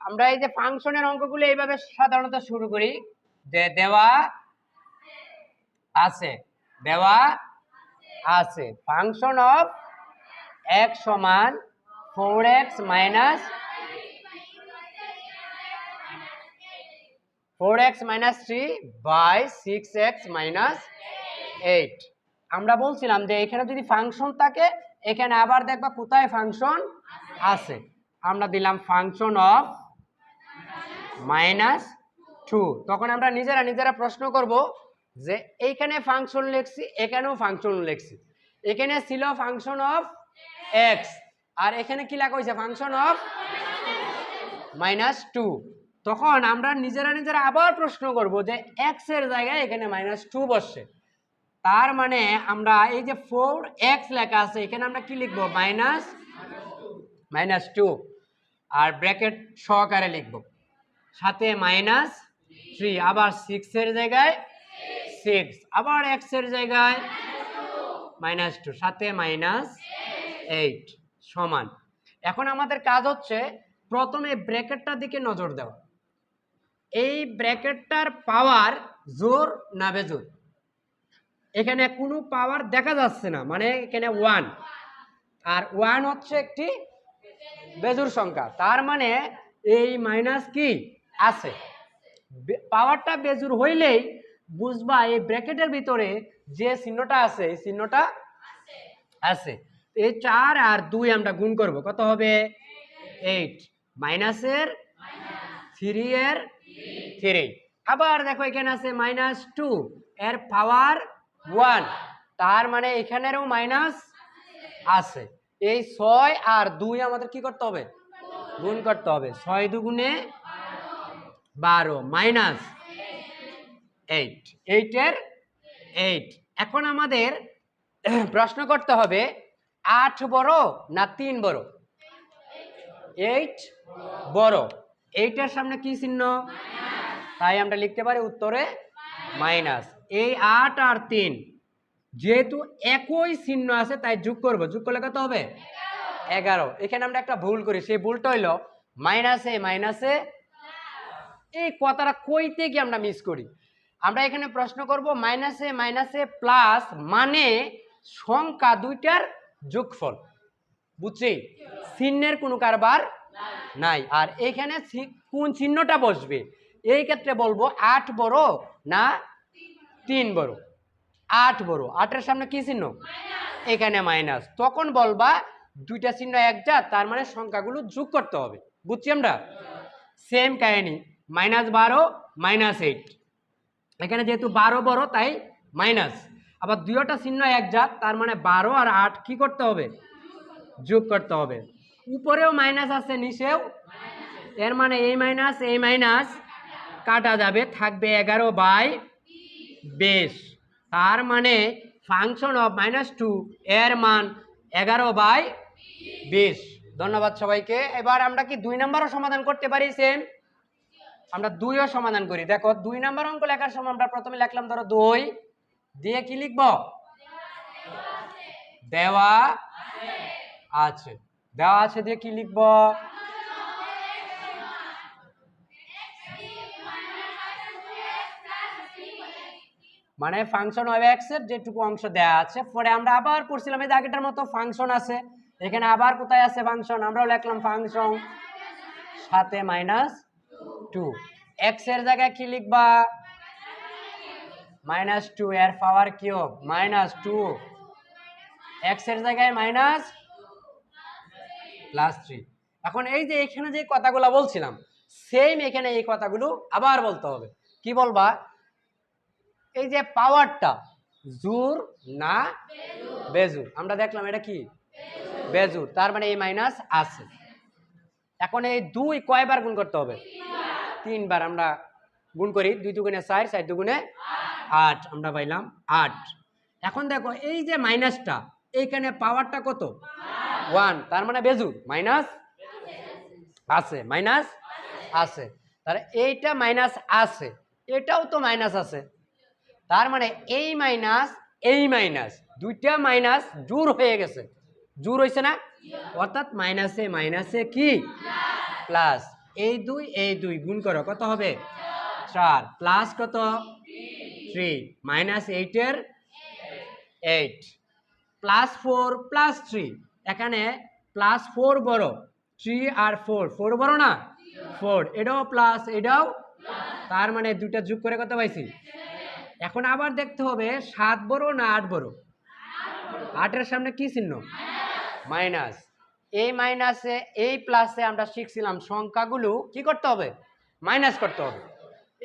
আমরা এই যে ফাংশনের অঙ্কগুলো এইভাবে সাধারণত শুরু করি যে দেওয়া আছে ফাংশন অফ x সমান 4x minus 3 by 6x minus 8। আমরা বলছিলাম যে এখানে যদি ফাংশন থাকে এখানে আবার দেখবা কোথায় ফাংশন আছে। আমরা দিলাম ফাংশন অফ -2। তখন আমরা নিজেরা প্রশ্ন করব যে এইখানে ফাংশন লিখছি, এখানেও ফাংশন লিখছি। এখানে ছিল ফাংশন অফ x আর এখানে কি লেখা হয়েছে ফাংশন অফ -2। তখন আমরা নিজেরা আবার প্রশ্ন করব যে x এর জায়গায় এখানে -2 বসছে, তার মানে আমরা এই যে 4x লেখা আছে এখানে আমরা কি লিখবো -2 আর ব্র্যাকেট সহকারে লিখব, সাথে -3 আবার 6 এর জায়গায় 6 আবার x এর জায়গায় -2 সাথে -8 সমান। এখন আমাদের কাজ হচ্ছে প্রথমে ব্র্যাকেটটার দিকে নজর দেওয়া। এই ব্র্যাকেটটার পাওয়ার জোর না বেজোর? এখানে কোনো পাওয়ার দেখা যাচ্ছে না, মানে এখানে 1 আর 1 হচ্ছে একটি বেজোর সংখ্যা, তার মানে এই মাইনাস কি আছে। পাওয়ারটা বেজোর হইলেই বুঝবা এই ব্র্যাকেটের ভিতরে যে চিহ্নটা আছে এই চিহ্নটা আছে। এই 4 আর 2 আমরা গুণ করব, কত হবে 8 মাইনাসের 3 এর 3। আবার দেখো এখানে আছে -2 এর পাওয়ার 1, তার মানে এখানেরও মাইনাস আছে। এই 6 আর 2 আমাদের কি করতে হবে গুণ করতে হবে, 6 দুগুণে 12 -8 8 এর 8। এখন আমাদের প্রশ্ন করতে হবে 8 বড় না 3 বড়? 8 বড়। 8 এর সামনে কি চিহ্ন? তাই আমরা লিখতে পারি উত্তরে মাইনাস। এই 8 আর 3 যেহেতু একই চিহ্ন আছে তাই যোগ করব, যোগ করলে কত হবে 11। এখানে আমরা একটা ভুল করি, সেই ভুলটা হইল মাইনাসে এই কথাটা কইতে কি আমরা মিস করি। আমরা এখানে প্রশ্ন করব মাইনাসে প্লাস মানে সংখ্যা দুইটার যোগফল, বুঝছি? চিহ্নের কোনো কারবার নাই। আর এখানে কোন চিহ্নটা বসবে এই ক্ষেত্রে বলবো 8 বড় না 3 বড়? 8 বড়। 8 এর সামনে কি চিহ্ন? এখানে মাইনাস। তখন বলবা দুইটা চিহ্ন একজাত, তার মানে সংখ্যাগুলো যোগ করতে হবে, বুঝছি আমরা? সেম কাহিনী -12 -8। এখানে যেহেতু 12 বড় তাই মাইনাস, আবার দুইটা চিহ্ন একজাত, তার মানে 12 আর 8 কি করতে হবে যোগ করতে হবে। উপরেও মাইনাস আছে নিচেও, এর মানে এই মাইনাস কাটা যাবে, থাকবে 11/20। তার মানে ফাংশন অফ -2 এর মান 11/20। ধন্যবাদ সবাইকে। এবার আমরা কি 2 নম্বরও সমাধান করতে পারি? সেম আমরা 2ও সমাধান করি। দেখো 2 নম্বর অঙ্ক লেখার সময় আমরা প্রথমে লিখলাম ধরো 2 দিয়ে কি লিখব দেওয়া আছে দিয়ে কি লিখব মানে ফাংশন অফ x এর যেটুকু অংশ দেয়া আছে। পরে আমরা আবার পড়ছিলাম এই আগেটার মতো ফাংশন আছে, এখানে আবার কোথায় আছে ফাংশন, আমরাও লিখলাম ফাংশন সাথে -2। x এর জায়গায় কি লিখবা -2 এর পাওয়ার কিউব -2, x এর জায়গায় +3। এখন এই যে এখানে যে কথাগুলো বলছিলাম সেম এখানে এই কথাগুলো আবার বলতে হবে। কি বলবা? এই যে পাওয়ারটা জোর না বেজোর? আমরা দেখলাম এটা কি বেজোর, তার মানে এই মাইনাস আছে। এখন এই 2 কয়বার গুণ করতে হবে 3 বার। আমরা গুণ করি, 2 দুগুণে 4 4 দুগুণে 8, আমরা পাইলাম 8। এখন দেখো এই যে মাইনাসটা এইখানে পাওয়ারটা কত 1, তার মানে বেজোর মাইনাস আছে। তাহলে এইটা মাইনাস আছে, এটাও তো মাইনাস আছে, তার মানে এই মাইনাস দুইটা মাইনাস জোড় হয়ে গেছে, জোড় হয়েছে না? অর্থাৎ মাইনাসে কি প্লাস। এই দুই গুণ করো, কত হবে 4 প্লাস কত 3 মাইনাস 8 8 প্লাস 4 প্লাস 3, এখানে প্লাস 4 বড়, 3 আর 4 4 বড় না 4, এটাও প্লাস এটাও, তার মানে দুইটা যোগ করে কত পাইছি। এখন আবার দেখতে হবে 7 বড় না 8 বড়। 8 এর সামনে কি চিহ্ন মাইনাস, এই মাইনাসে এই প্লাসে আমরা শিখছিলাম সংখ্যাগুলো কি করতে হবে মাইনাস করতে হবে।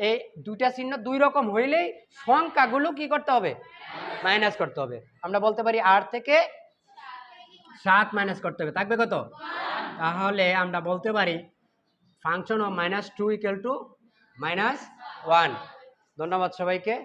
এই দুইটা চিহ্ন দুই রকম হইলেই সংখ্যাগুলো কি করতে হবে মাইনাস করতে হবে। আমরা বলতে পারি 8 থেকে 7 মাইনাস করতে হবে, থাকবে কত, তাহলে আমরা বলতে পারি ফাংশন অফ -2 = -1। ধন্যবাদ সবাইকে।